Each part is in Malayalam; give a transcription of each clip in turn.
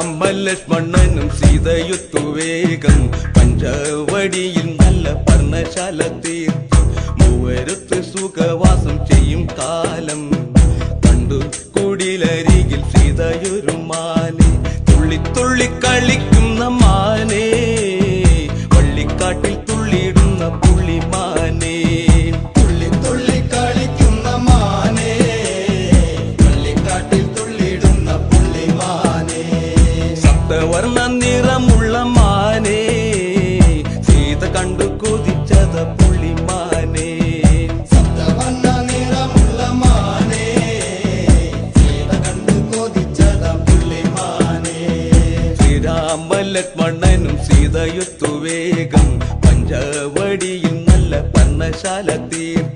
ശ്രീരാമലക്ഷ്മണനും സീതയൊത്തു വേഗം പഞ്ചവടിയിൽ നല്ല പർണശാല തീർത്തു മൂവരത്ത് സുഖവാസം ചെയ്യും കാലം കണ്ടു കുടിലരികിൽ സീതയൊരു മാനെ തുള്ളി തുള്ളി കളിക്കുന്ന മാനെ വള്ളിക്കാട്ടിൽ തുള്ളിയിടുന്ന പുള്ളിമാനെ തുള്ളി തുള്ളി കളിക്കുന്ന മാനെ വള്ളിക്കാട്ടിൽ തുള്ളിയിടുന്ന പുള്ളിമാനെ സപ്തവർണ്ണ നിറമുള്ള മാനെ സീത കണ്ടു കൊതിച്ചത പുള്ളിമാനെ സപ്തവർണ്ണ നിറമുള്ള മാനെ സീത കണ്ടു കൊതിച്ചത പുള്ളിമാനെ ശ്രീരാമലക്ഷ്മണനും സീതയൊത്തു വേഗം പഞ്ചവടിയിൽ നല്ല പർണശാല തീർത്തു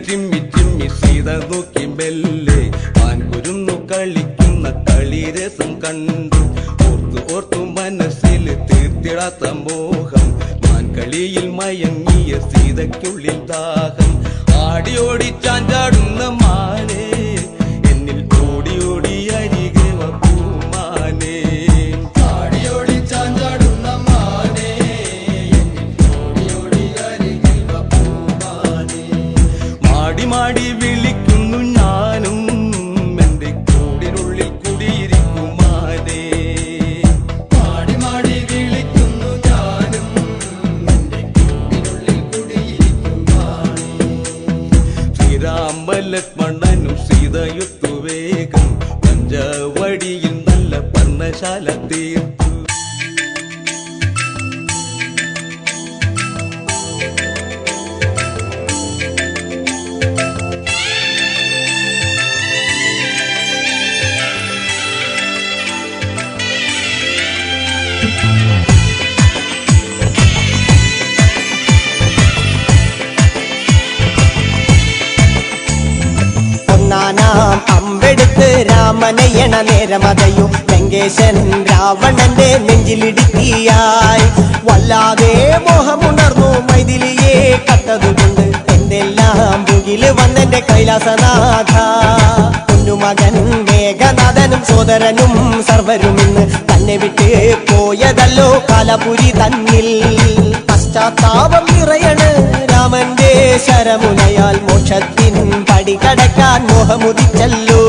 ചിമ്മി ചിമ്മി സീത നോക്കി മെല്ലെ മാൻകുരുന്നു കളിക്കുന്ന കളിരസം കണ്ടു ഓർത്തു ഓർത്തു മനസ്സിൽ തീർത്തിടാത്ത മോഹം മാൻകളിയിൽ മയങ്ങിയ സീതയ്ക്കുള്ളിൽ ദാഹം ആടിയോടി ചാഞ്ചാടുന്ന മാനെ എന്നിൽ ഓടി ഓടി അരികെ പൂമാനെ ആടിയോടി ചാഞ്ചാടുന്ന മാനെ എന്നിൽ ഓടി ഓടി അരികെ പൂമാനെ മാടി മാടി വിളിക്കുന്നു ഞാനും എന്റെ കൂടിനുള്ളിൽ കുടിയിരിക്കുമാനേ മാടി മാടി വിളിക്കുന്നു ഞാനും എന്റെ കൂടിനുള്ളിൽ കുടിയിരിക്കുമാനേ ശ്രീരാമലക്ഷ്മണനും സീതയൊത്തു വേഗം പഞ്ചവടിയിൽ നല്ല പർണശാല തീർത്തു അമ്പെടുത്ത് രാമനയണ നേരമതയോ ലങ്കേശൻ രാവണന്റെ നെഞ്ചിലിടുക്കിയായി വല്ലാതെ മോഹമുണർന്നു മൈഥിലിയെ കണ്ടതുകൊണ്ട് എന്തെല്ലാം മുകില് വന്നെന്റെ കൈലാസനാഥ കുഞ്ഞുമകൻ മേഘനാഥനും സോദരനും സർവരും ഇന്ന് തന്നെ വിട്ട് പോയതല്ലോ കാലപുരി തന്നിൽ പശ്ചാത്താപം നിറയണ് രാമന്റെ ശരമുനയാൽ മോക്ഷത്തിൻ പടികടക്കാൻ മോഹമുദിച്ചല്ലോ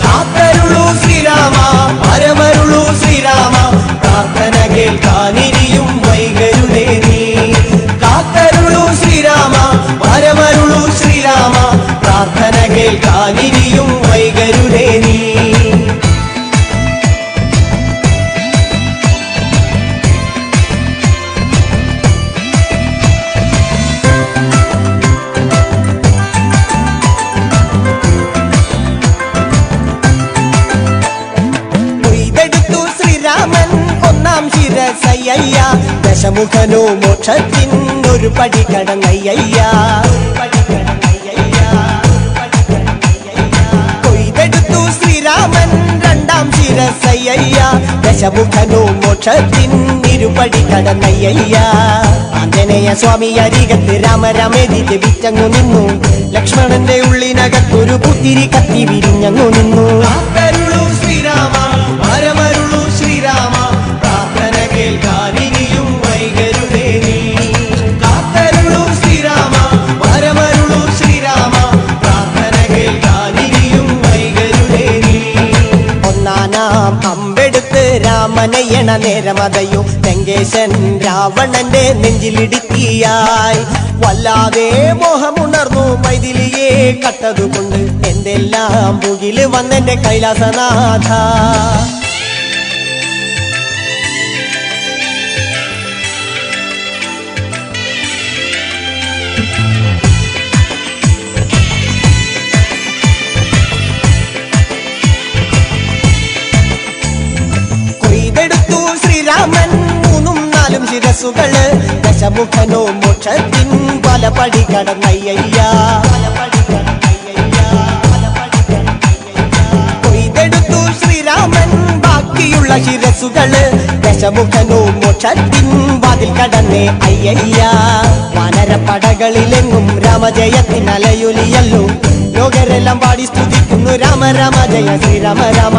കാത്തരുളൂ ശ്രീരാമ പരമരുളൂ ശ്രീരാമ പ്രാർത്ഥന കേൾക്കാനിരിയും വൈകരുതേ നീ കാത്തരുളൂ ശ്രീരാമ പരമരുളൂ ശ്രീരാമ പ്രാർത്ഥന കേൾക്കാനിരിയും വൈകരുതേ നീ ദശമുഖനോ മോക്ഷത്തിനൊരു പടി കടന്നയ്യ കൊയ്തെടുത്തു ശ്രീരാമൻ രണ്ടാം ശിരസയ്യ ദശമുഖനോ മോക്ഷത്തിനിരുപടി കടന്നയ്യ ആഞ്ജനേയ സ്വാമി അരികത്ത് രാമരാമേതി ജപിച്ചങ്ങു നിന്നു ലക്ഷ്മണന്റെ ഉള്ളിനകത്തൊരു പുത്തിരി കത്തി വിരിഞ്ഞങ്ങു നിന്നു ശ്രീരാമ പരമരുളു ശ്രീരാമ പ്രാർത്ഥന കേൾക്കാനിരിയും വൈകരുതേ നീ കാത്തരുളു ശ്രീരാമ പരമരുളു ശ്രീരാമ പ്രാർത്ഥന കേൾക്കാനിരിയും വൈകരുതേ നീ ഒന്നാനാം അമ്പെടുത്ത് രാമനയണ നേരമതയോ ലങ്കേശൻ രാവണന്റെ നെഞ്ചിലിടുക്കിയായി വല്ലാതെ മോഹമുണർന്നു മൈഥിലിയെ കണ്ടതുകൊണ്ട് എന്തെല്ലാം മുകില് വന്നെന്റെ കൈലാസനാഥ ശിരസുകള് ദശമുഖനോ മോക്ഷത്തിൻ പലപടി കടന്നയ്യ കൊയ്തെടുത്തു ശ്രീരാമൻ ബാക്കിയുള്ള ശിരസുകള് ദശമുഖനോ മോക്ഷത്തിൻ വാതിൽ കടന്നേ അയ്യയ്യ വാനരപ്പടകളിലെങ്ങും രാമജയത്തിൻ അലയൊലിയല്ലോ ലോകരെല്ലാം പാടി സ്തുതിക്കുന്നു രാമ രാമ ജയ ശ്രീരാമ രാമ